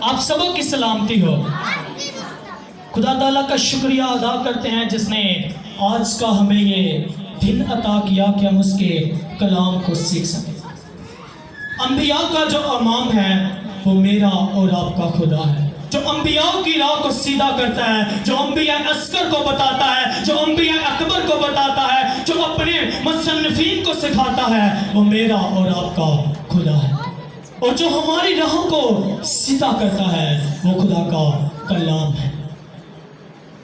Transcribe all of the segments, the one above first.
آپ سبوں کی سلامتی ہو۔ خدا تعالیٰ کا شکریہ ادا کرتے ہیں جس نے آج کا ہمیں یہ دن عطا کیا کہ ہم اس کے کلام کو سیکھ سکیں۔ انبیاء کا جو امام ہے وہ میرا اور آپ کا خدا ہے، جو انبیاء کی راہ کو سیدھا کرتا ہے، جو انبیاء اصغر کو بتاتا ہے، جو انبیاء اکبر کو بتاتا ہے، جو اپنے مصنفین کو سکھاتا ہے، وہ میرا اور آپ کا خدا ہے۔ اور جو ہماری راہوں کو سیدھا کرتا ہے وہ خدا کا کلام ہے۔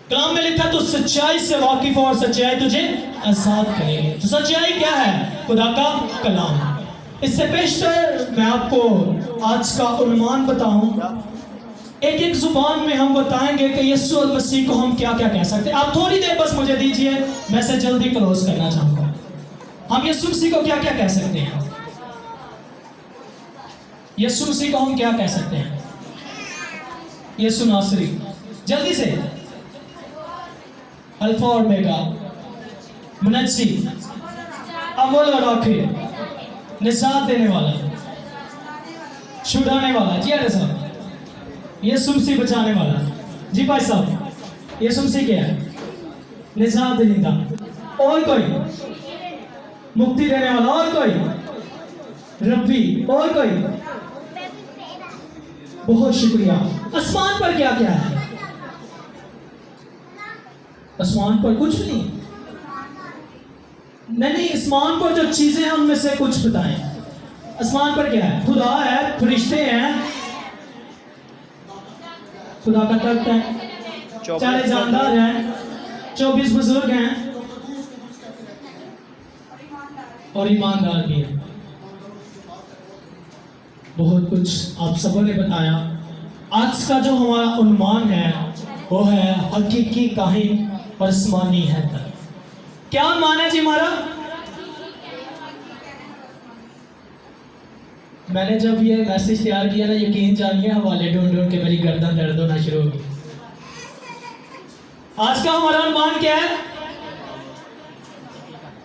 کلام میں لکھا تو سچائی سے واقف ہو اور سچائی تجھے آزاد کرے گی۔ تو سچائی کیا ہے؟ خدا کا کلام۔ اس سے پیشتر میں آپ کو آج کا عنوان بتاؤں، ایک ایک زبان میں ہم بتائیں گے کہ یسوع المسیح کو ہم کیا کیا کہہ سکتے ہیں۔ آپ تھوڑی دیر بس مجھے دیجئے، میں سے جلدی کلوز کرنا چاہوں گا۔ ہم یسوع مسیح کو کیا کیا کہہ سکتے ہیں؟ یسوع مسیح کو ہم کیا کہہ سکتے ہیں؟ یسوع ناصری، جلدی سے، الفا اور اومیگا، منجی، اول اور آخر، نجات دینے والا، چھڑانے والا۔ جی ارے صاحب، یسوع مسیح بچانے والا۔ جی بھائی صاحب، یسوع مسیح کیا ہے؟ نجات دہندہ۔ اور کوئی؟ مکتی دینے والا۔ اور کوئی؟ ربی۔ اور کوئی؟ بہت شکریہ۔ آسمان پر کیا کیا ہے؟ آسمان پر کچھ نہیں۔ نہیں، آسمان پر جو چیزیں ہیں ان میں سے کچھ بتائیں۔ آسمان پر کیا ہے؟ خدا ہے، فرشتے ہیں، خدا کا تخت ہے، 40 جاندار ہیں، 24 بزرگ ہیں اور ایماندار بھی ہیں۔ بہت کچھ آپ سبوں نے بتایا۔ آج کا جو ہمارا عنوان ہے وہ ہے حقیقی کاہن اور آسمانی ہیکل۔ کیا عنوان ہے جی ہمارا؟ میں نے جب یہ میسیج تیار کیا نا، یقین جانیے حوالے ڈھونڈ ڈھونڈ کے میری گردن درد ہونا شروع ہو گئی۔ آج کا ہمارا عنوان کیا ہے؟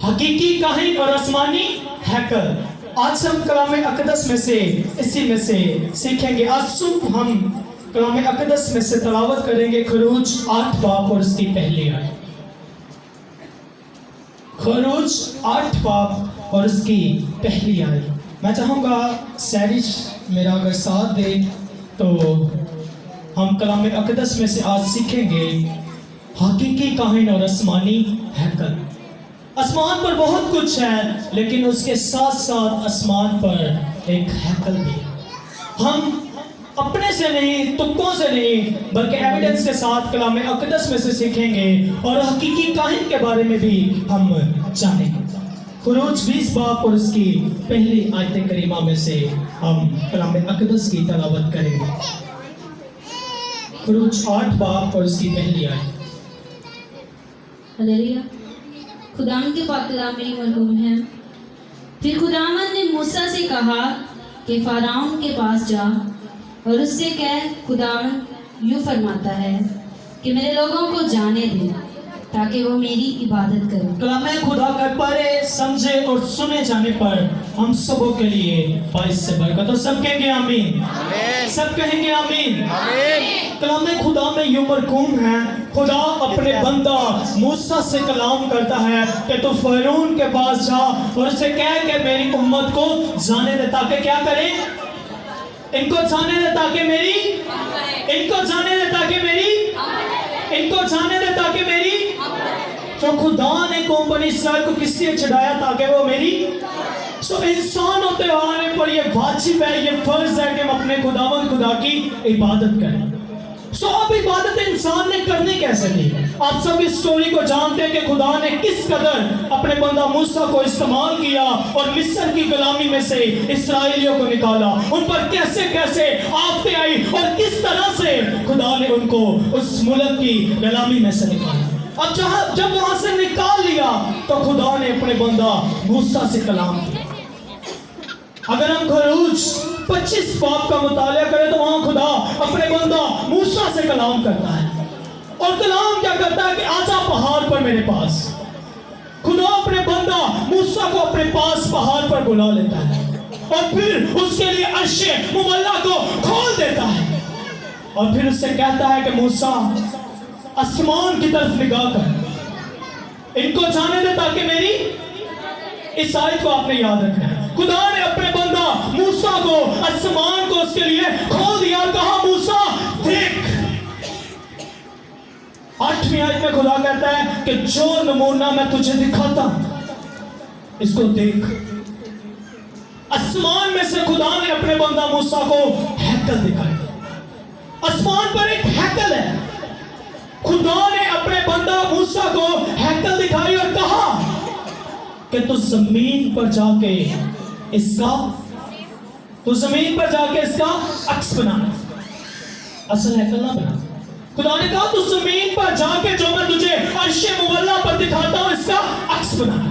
حقیقی کاہن اور آسمانی ہیکل۔ آج ہم کلام اقدس میں سے اسی میں سے سیکھیں گے۔ آج صبح ہم کلام اقدس میں سے تلاوت کریں گے خروج 8 باب اور اس کی پہلی آیت۔ خروج 8 باب اور اس کی پہلی آیت۔ میں چاہوں گا سیرش میرا اگر ساتھ دے تو ہم کلام اقدس میں سے آج سیکھیں گے حقیقی کاہن اور آسمانی ہیکل۔ آسمان پر بہت کچھ ہے لیکن اس کے ساتھ ساتھ آسمان پر ایک ہیکل بھی ہے۔ ہم اپنے سے نہیں، تکوں سے نہیں، بلکہ ایویڈنس کے ساتھ کلام اقدس میں سے سیکھیں گے اور حقیقی کاہن کے بارے میں بھی ہم جانیں گے۔ خروج 20 باب اور اس کی پہلی آیت کریمہ میں سے ہم کلام اقدس کی تلاوت کریں گے۔ خروج 8 باب اور اس کی پہلی آیت۔ ہلیلویا۔ خداوند کے پاک کلام میں مرحوم ہے۔ پھر خداوند نے موسیٰ سے کہا کہ فارعون کے پاس جا اور اس سے کہہ، خداوند یوں فرماتا ہے کہ میرے لوگوں کو جانے دے تاکہ وہ میری عبادت کریں۔ کلام خدا کا پڑھے، سمجھے اور سنے جانے پر ہم سبوں کے لیے باعث سے برکت۔ اور سب کہیں گے آمین، سب کہیں گے آمین۔ کلام خدا میں یوں مرقوم ہے، خدا اپنے بندہ موسیٰ سے کلام کرتا ہے کہ تو فرعون کے پاس جا اور اسے کہہ کہ میری امت کو جانے دے تاکہ کیا کریں؟ ان کو جانے دے تاکہ میری، ان کو جانے دے تاکہ میری، ان کو جانے دے تاکہ میری۔ تو خدا نے قوم بنی اسرائیل کو کس لیے چھڑایا؟ تاکہ وہ میری۔ انسان ہوتے ہونے پر یہ واجب ہے، یہ فرض ہے کہ ہم اپنے خداوند خدا کی عبادت کریں۔ اب عبادت انسان نے کرنی کیسے تھی؟ آپ سب اس سٹوری کو جانتے ہیں کہ خدا نے کس قدر اپنے بندہ موسیٰ کو استعمال کیا اور مصر کی غلامی میں سے اسرائیلیوں کو نکالا۔ ان پر کیسے کیسے آفتیں آئی اور کس طرح سے خدا نے ان کو اس ملک کی غلامی میں سے نکالا۔ اب جب وہاں سے نکال لیا تو خدا نے اپنے بندہ موسیٰ سے کلام کیا۔ اگر ہم خروج 25 باب کا مطالعہ کریں تو وہاں خدا اپنے بندہ موسیٰ سے کلام کرتا ہے، اور کلام کیا کرتا ہے کہ آجا پہاڑ پر میرے پاس۔ خدا اپنے بندہ موسیٰ کو اپنے پاس پہاڑ پر بلا لیتا ہے اور پھر اس کے لیے عرش مملہ کو کھول دیتا ہے اور پھر اس سے کہتا ہے کہ موسیٰ آسمان کی طرف نگاہ کر، ان کو جانے دے تاکہ میری اس آیت کو آپ نے یاد رکھنا ہے۔ خدا نے اپنے بندہ موسیٰ کو آسمان کو اس کے لیے کھول دیا اور کہا موسیٰ دیکھ۔ 8ویں آیت میں خدا کہتا ہے کہ جو نمونہ میں تجھے دکھاتا ہوں اس کو دیکھ۔ آسمان میں سے خدا نے اپنے بندہ موسیٰ کو ہیکل دکھایا۔ آسمان پر ایک ہیکل ہے، خدا نے اپنے بندہ موسیٰ کو ہیکل دکھائی اور کہا کہ تو زمین پر جا کے اس کا عکس بنانا، اصل ہیکل نہ بنا۔ خدا نے کہا تو زمین پر جا کے جو میں تجھے عرش مولا پر دکھاتا ہوں اس کا عکس بنانا،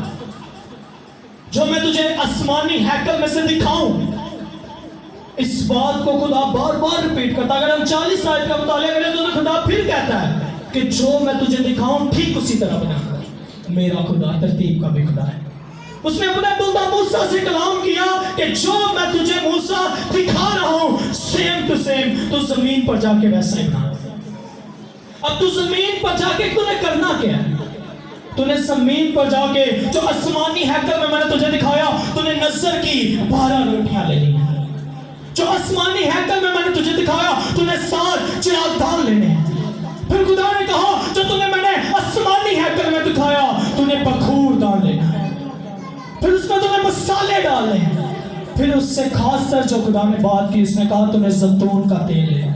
جو میں تجھے آسمانی ہیکل میں سے دکھاؤں۔ اس بات کو خدا بار بار ریپیٹ کرتا۔ اگر ہم 40 آیت کا مطالعہ کریں تو خدا پھر کہتا ہے کہ جو میں تجھے دکھاؤں ٹھیک اسی طرح بنا۔ میرا خدا ترتیب کا بھی خدا ہے۔ اس نے اپنے بندہ موسیٰ سے کلام کیا کہ جو میں تجھے موسیٰ دکھا رہا ہوں سیم ٹو سیم تو زمین پر جا کے ویسا ہی بنا۔ اب تو زمین پر جا کے تو نے کرنا کیا ہے؟ تو نے زمین پر جا کے جو آسمانی ہیکل میں نے تجھے دکھایا تو نے نظر کی 12 روٹیاں لے لی ہیں۔ جو آسمانی ہیکل میں نے تجھے دکھایا تو نے 7 چراغ دان لینے ہیں۔ پھر خدا نے کہا جو تو نے میں نے آسمانی ہیکل میں دکھایا تو نے بخور دان لینا ہے، پھر اس میں تو نے مسالے ڈالنے ہیں۔ پھر اس سے خاص تر جو خدا نے بات کی، اس نے کہا تو نے زیتون کا تیل لینا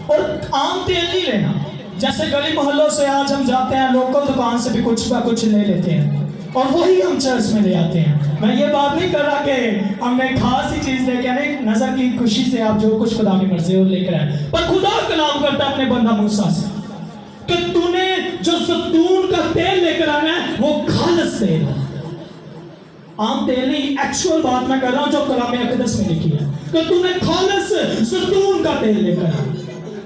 اور عام تیل نہیں لینا۔ جیسے گلی محلوں سے آج ہم جاتے ہیں لوکل دکان سے بھی کچھ لے لیتے ہیں اور وہی ہم چرچ میں لے آتے ہیں۔ میں یہ بات نہیں کر رہا کہ ہم نے خاص ہی چیز لے کے نہیں، نظر کی خوشی سے آپ جو کچھ خدا کی مرضی وہ لے کر آئے، پر خدا کلام کرتا ہے اپنے بندہ موسیٰ سے کہ تو نے جو زیتون کا تیل لے کر آنا ہے وہ خالص تیل ہے، عام تیل نہیں۔ ایکچوئل بات میں کر رہا ہوں جو کلام اقدس میں لکھی ہے کہ تو نے خالص زیتون کا تیل لے کر آنا،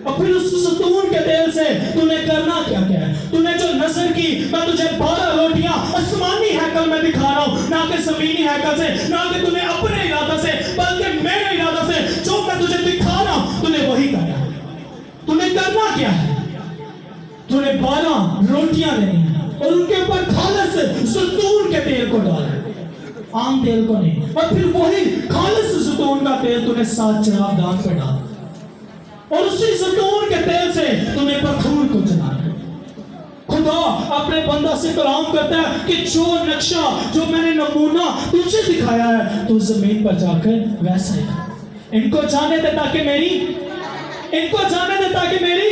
اور پھر اس زیتون کے تیل سے تو نے کرنا کیا ہے؟ تو نے جو نظر کی میں تجھے 12 روٹیاں آسمانی ہیکل میں دکھا رہا ہوں، نہ کہ زمینی ہیکل سے، نہ کہ تو نے اپنے ارادہ سے بلکہ میرے ارادہ سے جو میں تجھے دکھا رہا ہوں تو نے وہی کرنا ہے۔ تو نے کرنا کیا ہے؟ تو نے 12 روٹیاں لینی ہیں اور ان کے اوپر خالص زیتون کے تیل کو ڈالنا ہے، عام تیل کو نہیں، اور پھر وہی خالص زیتون کا تیل تو نے 7 چراغ دان پر ڈالا اور اسی زیتون کے تیل سے تو نے بخور کو جلانا ہے۔ خدا اپنے بندہ سے کلام کرتا ہے کہ جو نقشہ جو میں نے نمونہ تجھے دکھایا ہے تو زمین پر جا کر ویسا ہی ان کو جانے دے تاکہ میری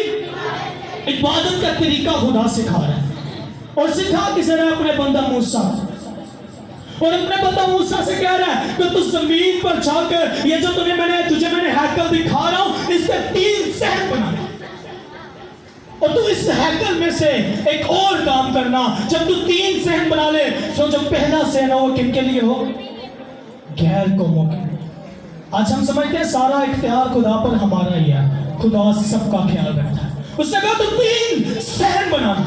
عبادت کا طریقہ خدا سکھا رہا ہے۔ اور سکھا کسے رہا؟ اپنے بندہ موسیٰ، اور اپنے بندہ موسیٰ سے کہہ رہا ہے کہ تو زمین پر جا کر یہ جو تجھے میں نے ہیکل دکھا رہا ہوں اس کے 3 صحن بنانا، اور تو اس ہیکل میں سے ایک اور کام کرنا۔ جب تو 3 صحن بنا لے تو جو پہلا صحن ہو وہ کن کے لیے ہو؟ غیر قوموں کے لیے۔ آج ہم سمجھتے ہیں سارا اختیار خدا پر ہمارا ہی ہے، خدا سب کا خیال رکھتا ہے۔ اس نے کہا تو 3 صحن بنانا،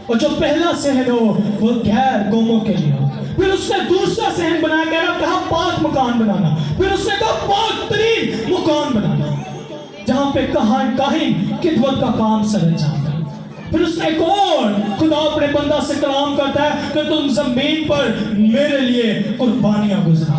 اور جو پہلا صحن ہو وہ غیر قوموں کے لیے ہو۔ پھر اس نے دوسرا صحن بنایا، کہا پاک مکان بنانا۔ پھر اس نے کہا پاک ترین مکان بنانا جہاں پہ کاہن خدمت کا کام سر انجام دے۔ پھر اس نے ایک اور خدا اپنے بندہ سے کلام کرتا ہے کہ تم زمین پر میرے لیے قربانیاں گزرا۔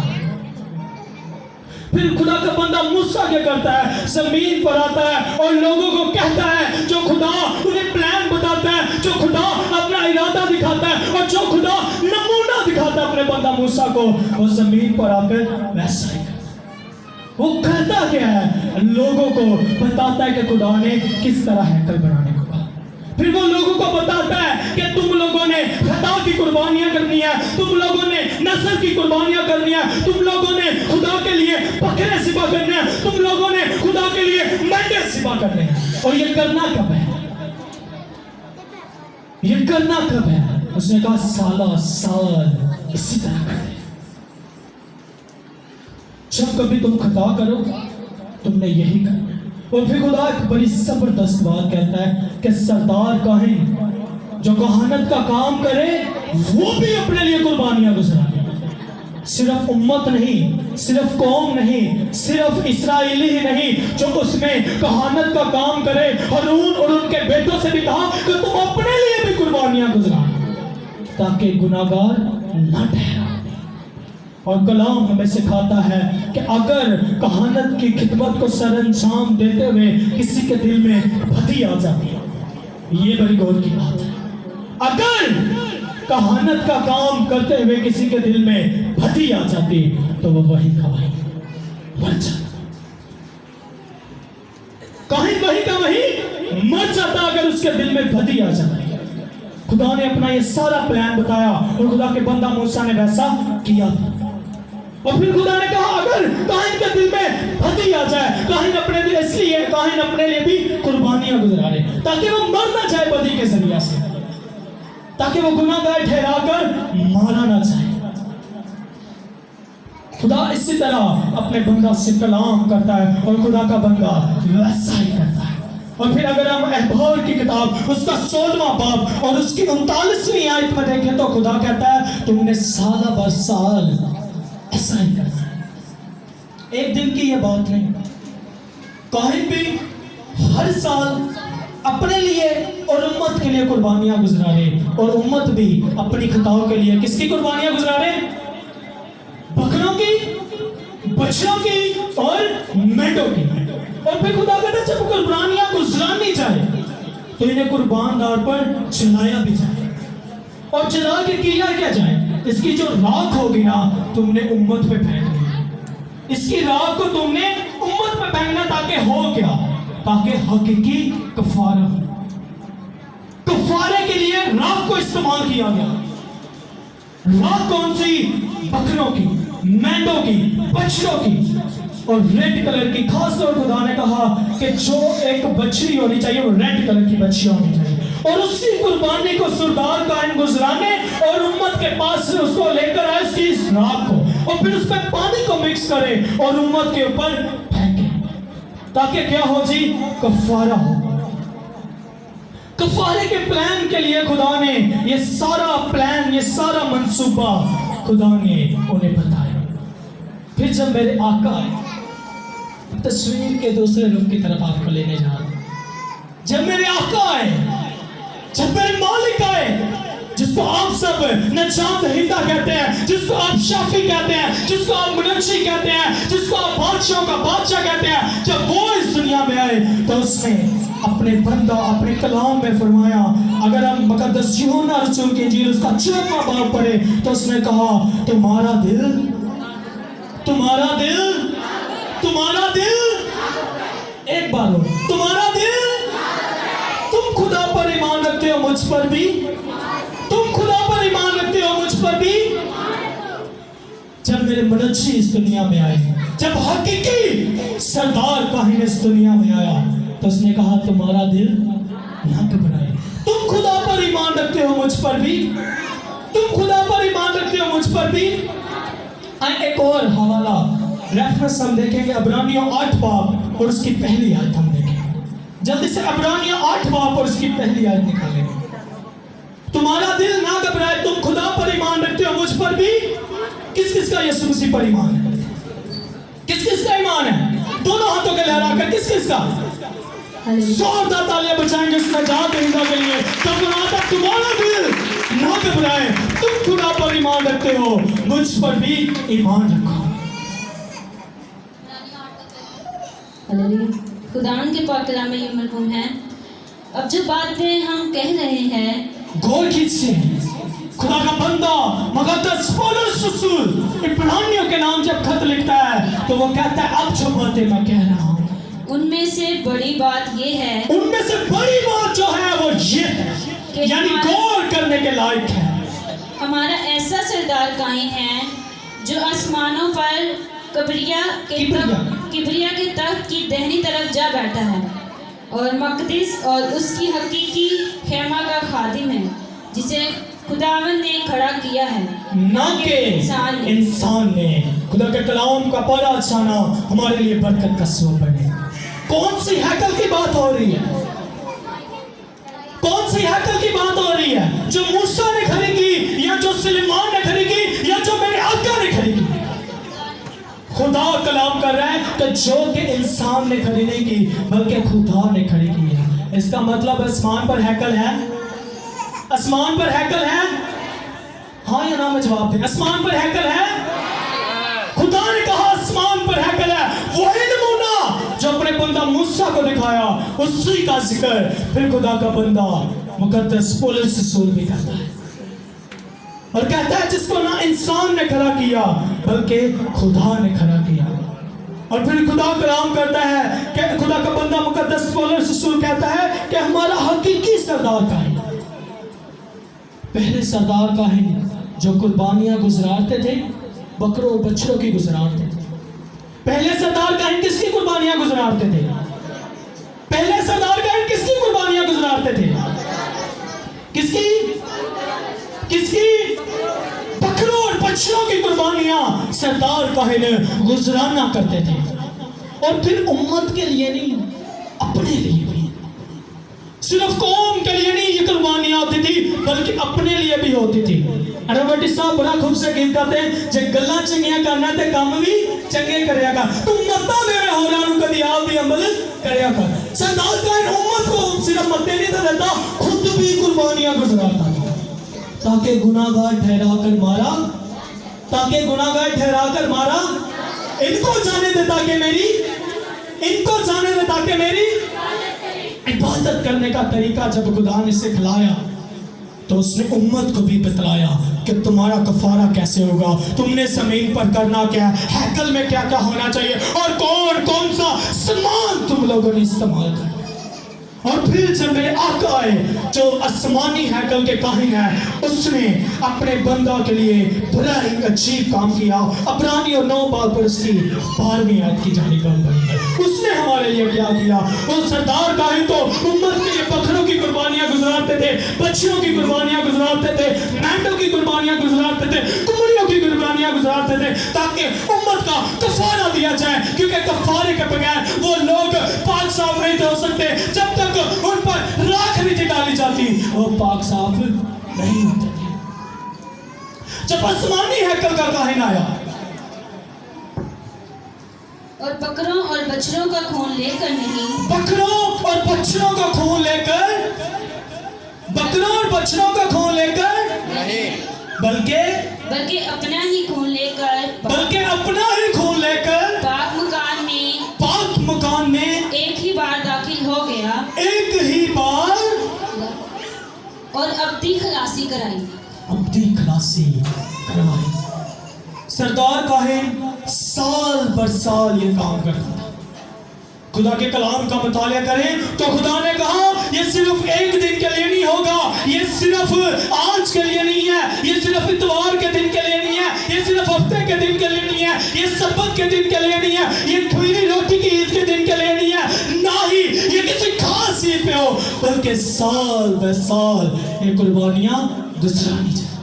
پھر خدا کا بندہ موسیٰ کیا کرتا ہے؟ زمین پر آتا ہے اور لوگوں کو کہتا ہے، جو خدا انہیں پلان بتاتا ہے، جو خدا اپنا ارادہ دکھاتا ہے اور جو خدا نمونہ دکھاتا ہے اپنے بندہ موسیٰ کو، وہ زمین پر آ کر ویسا ہی کرتا ہے۔ وہ کرتا کیا ہے؟ لوگوں کو بتاتا ہے کہ خدا نے کس طرح ہیکل بنانے کو کہا۔ پھر وہ لوگوں کو بتاتا ہے کہ تم لوگوں نے خطا کی قربانیاں کرنی ہے، تم لوگوں نے نسل کی قربانیاں کرنی ہے، تم لوگوں نے خدا کے لیے بکرے ذبح کرنے ہیں، تم لوگوں نے خدا کے لیے مینڈے ذبح کرنے ہیں۔ اور یہ کرنا کب ہے؟ یہ کرنا کب ہے؟ اس نے کہا سال اسی طرح کرے۔ جب کبھی تم خطا کرو تم نے یہی کرنا ہے۔ اور پھر خدا ایک بڑی زبردست بات کہتا ہے کہ سردار کاہن جو کہانت کا کام کرے وہ بھی اپنے لیے قربانیاں گزرائے۔ صرف امت نہیں صرف قوم نہیں، صرف اسرائیلی ہی نہیں جو اس میں کہانت کا کام کرے، ہارون اور ان کے بیٹوں سے بھی کہا کہ تم اپنے لیے بھی قربانیاں گزرا تاکہ گناہگار نہ ٹھہرا۔ اور کلام ہمیں سکھاتا ہے کہ اگر کہانت کی خدمت کو سر انجام دیتے ہوئے کسی کے دل میں بدی آ جاتی ہے، یہ بڑی غور کی بات ہے، اگر کہانت کا کام کرتے ہوئے کسی کے دل میں بدی آ جاتی تو وہ وہی کا وہی مر جاتا، وہی کا وہی مر جاتا اگر اس کے دل میں بدی آ جاتی۔ خدا نے اپنا یہ سارا پلان بتایا اور خدا کے بندہ موسیٰ نے ویسا کیا تھا۔ اور پھر خدا نے کہا اگر کاہن کے دل میں بدی آ جائے، کاہن اپنے لیے بھی قربانیاں گزرا لے تاکہ وہ مر نہ جائے بدی کے ذریعہ سے، تاکہ وہ گناہگار ٹھہرا کر مارا نہ جائے۔ خدا اسی طرح اپنے بندہ سے کلام کرتا ہے اور خدا کا بندہ ویسا ہی کرتا ہے۔ اور پھر اگر ہم اخبار کی کتاب اس کا 16واں باب اور اس کی 39ویں آیت میں دیکھیں تو خدا کہتا ہے تم نے سالہ بر سال ایسا ہی کرنا ہے۔ ایک دن کی یہ بات نہیں، کاہن بھی ہر سال اپنے لیے اور امت کے لیے قربانیاں گزرا رہے، اور امت بھی اپنی خطاؤں کے لیے کس کی قربانیاں گزرا رہے؟ بکروں کی، بچڑوں کی اور مینڈوں کی۔ اور پھر خدا کہتا ہے جب قربانیاں گزرانی چاہے تو انہیں قربان دار پر چلایا بھی جائے، اور چلا کے کیا کیا جائے؟ اس کی جو راکھ ہوگی نا تم نے امت پہ پھینکنی، اس کی راکھ کو تم نے امت پہ پھینکنا، تاکہ ہو کیا؟ تاکہ حقیقی کفارہ ہو۔ کفارے کے لیے راکھ کو استعمال کیا گیا۔ راکھ کون سی؟ بکروں کی، مینڈوں کی، بچڑوں کی، اور ریڈ کلر کی۔ خاص طور پر خدا نے کہا کہ جو ایک بچڑی ہونی چاہیے وہ ریڈ کلر کی بچڑی ہونی چاہیے، اور اسی قربانی کو سردار کاہن گزرانے اور امت کے پاس سے اس کو لے کر آئے، اس کی اس راکھ کو، اور پھر اس پہ پانی کو مکس کرے اور امت کے اوپر پھینکے، تاکہ کیا ہو جی؟ کفارہ ہو۔ کفارے کے پلان کے لیے خدا نے یہ سارا پلان، یہ سارا منصوبہ خدا نے انہیں بتایا۔ پھر جب میرے آقا آئے، تصویر کے دوسرے روم کی طرف آپ کو لینے جا رہا ہوں، جب میرے آقا آئے، جب میرے مالک آئے، جس کو آپ سب نجات دہندہ کہتے ہیں، جس کو آپ شافی کہتے ہیں، جس کو آپ منشی کہتے ہیں، جس کو آپ بادشاہوں کا بادشاہ کہتے ہیں، جب وہ اس دنیا میں آئے تو اس نے اپنے بندہ اپنے کلام میں فرمایا، اگر ہم مقدس یوحنا رسول کی انجیل اس کا 14واں باب پڑھے تو اس نے کہا تمہارا دل، تمہارا دل، تمہارا دل، ایک بار ہو، تمہارا دل، تم خدا پر ایمان رکھتے ہو مجھ پر بھی، تم خدا پر ایمان رکھتے ہو مجھ پر بھی۔ جب میرے منشی اس دنیا میں آئے، جب حقیقی سردار کاہن اس دنیا میں آیا تو اس نے کہا تمہارا دل نہ گھبرائے، تم خدا پر ایمان رکھتے ہو مجھ پر بھی، تم خدا پر ایمان رکھتے ہو مجھ پر بھی۔ ایک اور حوالہ ریفرنس ہم دیکھیں گے، عبرانیوں 8 باب اور اس کی پہلی آیت ہم دیکھیں گے۔ جلدی سے عبرانیوں 8 باب اور اس کی پہلی آیت نکالیں گے۔ تمہارا دل نہ گھبرائے، تم خدا پر ایمان رکھتے ہو مجھ پر بھی۔ کس کس کا یسوع مسیح پر ایمان ہے؟ کس کس کا ایمان ہے؟ دونوں ہاتھوں کے لہرا کر کس کس کا؟ زوردار تالیاں بجائیں گے اس نجات دہندہ کے لیے۔ تب آتا تمہارا دل نہ گھبرائے، تم خدا پر ایمان رکھتے ہو مجھ پر بھی ایمان رکھو۔ خداوند کے پاک کلام میں یہ مرحوم ہے۔ اب جو باتیں ہم کہہ رہے ہیں غور کیجئے، خدا کا بندہ مقدس پولس رسول عبرانیوں کے نام جب خط لکھتا ہے تو وہ کہتا ہے اب جو باتیں میں کہہ رہا ہوں ان میں سے بڑی بات یہ ہے، ان میں سے بڑی بات جو ہے وہ یہ ہے، یعنی غور کرنے کے لائق ہے۔ ہمارا ایسا سردار کائن ہے جو آسمانوں پر کبریا کے تخت کی دہنی طرف جا بیٹھا ہے، اور مقدس اور اس کی حقیقی خیمہ کا خادم ہے، جسے خداوند نے کھڑا کیا ہے، نہ کہ انسان نے۔ خدا کے کلام کا پڑھا جانا ہمارے لیے برکت کا سبب بنے۔ کون سی ہیکل کی بات ہو رہی ہے؟ کون سی ہیکل کی بات ہو رہی ہے؟ جو موسیٰ نے کھڑی کی، یا جو سلیمان نے کھڑی کی، یا جو میرے آقا نے کھڑی کی؟ خدا کلام کر رہا ہے کہ جو کہ انسان نے کھڑی نہیں کی بلکہ خدا نے کھڑی کی ہے۔ اس کا مطلب آسمان پر ہیکل ہے، آسمان پر ہیکل ہے، ہاں یا نا میں جواب دیں، آسمان پر ہیکل ہے؟ خدا نے کہا آسمان پر ہیکل ہے، وہی نمونہ جو اپنے بندہ موسیٰ کو دکھایا اسی کا ذکر پھر خدا کا بندہ مقدس پولس رسول بھی کرتا ہے اور کہتا ہے جس کو نہ انسان نے کھڑا کیا بلکہ خدا نے کھڑا کیا۔ اور پھر خدا کلام کرتا ہے کہ خدا کا بندہ مقدس پولس رسول کہتا ہے کہ ہمارا حقیقی سردار کاہن، پہلے سردار کاہن جو قربانیاں گزارتے تھے بکروں اور بچڑوں کی گزارتے تھے۔ پہلے سردار کاہن کس کی قربانیاں گزارتے تھے؟ پہلے سردار کاہن کس کی قربانیاں گزارتے تھے؟ کس کی؟ کس کی؟ بکروں اور بچڑوں کی قربانیاں سردار کاہن گزرانا کرتے تھے، اور پھر امت کے لیے نہیں اپنے لیے بھی، صرف قوم کے لیے نہیں یہ قربانیاں ہوتی تھی بلکہ اپنے لیے بھی ہوتی تھی۔ روٹی صاحب بڑا خوب سے گیت کرتے ہیں جے گلاں چنگیاں کرنا تے کام بھی چنگے کریا کر، تو متا میرے ہورانوں کدی آپ بھی عمل کریا کر۔ سردار کاہن امت کو صرف متے نہیں تھا دیتا، خود بھی قربانیاں گزراتا تھا تاکہ گناہگار ٹھہرا کر مارا، تاکہ گناہگار ٹھہرا کر مارا، ان کو جانے دے تاکہ میری، ان کو جانے دے تاکہ میری عبادت کرنے کا طریقہ جب خدا نے سکھلایا تو اس نے امت کو بھی بتلایا کہ تمہارا کفارہ کیسے ہوگا، تم نے زمین پر کرنا کیا ہے، ہیکل میں کیا کیا ہونا چاہیے، اور کون کون سا سامان تم لوگوں نے استعمال کرنا۔ اور پھر جب میرے آقا آئے جو آسمانی ہیکل کے کاہن ہے، اس نے اپنے بندہ کے لیے بڑا ہی عجیب کام کیا۔ عبرانی اور 9 باب پر اس کی 12ویں آیت کی جانب ہم بنی ہے، اس نے ہمارے لیے کیا کیا۔ وہ سردار کاہن تو امت کے لیے بکروں کی قربانیاں گزارتے تھے، بچیوں کی قربانیاں گزارتے تھے، مینڈوں کی قربانیاں گزارتے تھے، کمڑیوں کی قربانیاں گزارتے تھے تاکہ امت کا کفارہ دیا جائے، کیونکہ کفارے کے بغیر وہ لوگ پاک صاف نہیں ہو سکتے۔ جب تک ان پر راکھ نہیں ڈالی جاتی وہ پاک صاف نہیں ہوتے تھے۔ جب آسمانی ہیکل کا کاہن آیا اور بکروں اور بچڑوں کا خون لے کر نہیں، بکروں اور بچڑوں کا خون لے کر، بکروں اور بچڑوں کا خون لے کر نہیں، بلکہ اپنا ہی خون لے کر، بلکہ اپنا ہی خون لے کر پاک مکان میں ایک ہی بار داخل ہو گیا، ایک ہی بار اور ابدی خلاصی کرائی، ابدی خلاصی کروائی۔ سردار کاہن سال بر سال یہ کام کرتا تھا۔ خدا کے کلام کا مطالعہ کریں تو خدا نے کہا یہ صرف ایک دن کے لیے نہیں ہوگا، یہ صرف آج کے لیے نہیں ہے، یہ صرف اتوار کے دن کے لیے نہیں ہے، یہ صرف ہفتے کے دن کے لیے نہیں ہے، یہ سبت کے دن کے لیے نہیں ہے، یہ کھوئی روٹی کی عید کے دن کے لیے نہیں ہے، نہ ہی یہ کسی خاص عید پہ ہو، بلکہ سال بے سال یہ قربانیاں گزرانی چاہیے۔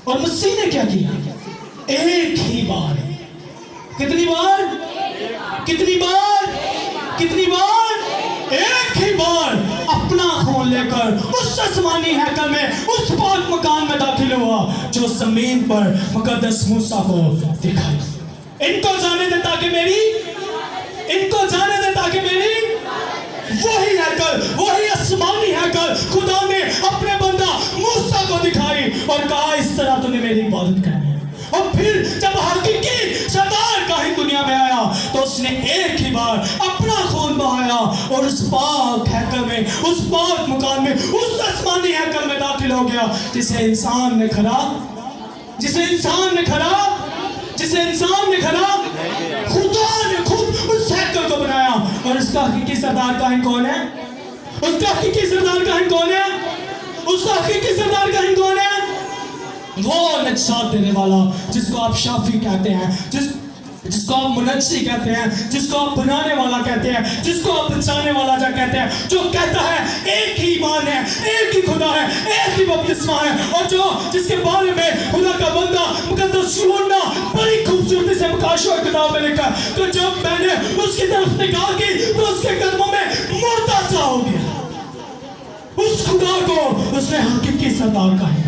اور مسیح نے کیا کیا؟ ایک ہی بار، کتنی بار؟ کتنی بار؟ کتنی بار؟ ایک ہی بار اپنا خون لے کر اس آسمانی ہیکل میں، اس پاک مکان میں داخل ہوا جو زمین پر مقدس موسیٰ کو دکھائی۔ ان کو جانے دے تاکہ میری، ان کو جانے دے تاکہ میری، وہی ہیکل، وہی آسمانی ہیکل خدا نے اپنے بندہ موسیٰ کو دکھائی اور کہا اس طرح تو نے میری عبادت کرنی ہے۔ اور پھر جب حقیقی سردار کاہن دنیا میں آیا تو اس نے ایک ہی بار اپنا خون بہایا اور اس پاک ہیکل میں، اس پاک مکان میں، اس آسمانی ہیکل میں داخل ہو گیا جسے انسان نے کھڑا، جسے انسان نے کھڑا، جسے انسان نے کھڑا، خدا نے خود اس ہیکل کو بنایا۔ اور اس کا حقیقی سردار کاہن کون ہے؟ اس کا حقیقی سردار کاہن کون ہے؟ اس کا حقیقی سردار کاہن کون ہے؟ وہ نجات دینے والا جس کو آپ شافی کہتے ہیں، جس کو آپ منجی کہتے ہیں، جس کو آپ بنانے والا کہتے ہیں، جس کو آپ بچانے والا جا کہتے ہیں، جو کہتا ہے ایک ہی ایمان ہے، ایک ہی خدا ہے، ایک ہی بپتسمہ ہے، اور جو جس کے بارے میں خدا کا بندہ مقدس یوحنا بڑی خوبصورتی سے مکاشفہ کتاب میں لکھا ہے کہ جب میں نے اس کی طرف نگاہ کی تو اس کے قدموں میں مردہ سا ہو گیا۔ اس خدا کو اس نے حقیقی سردار کہا۔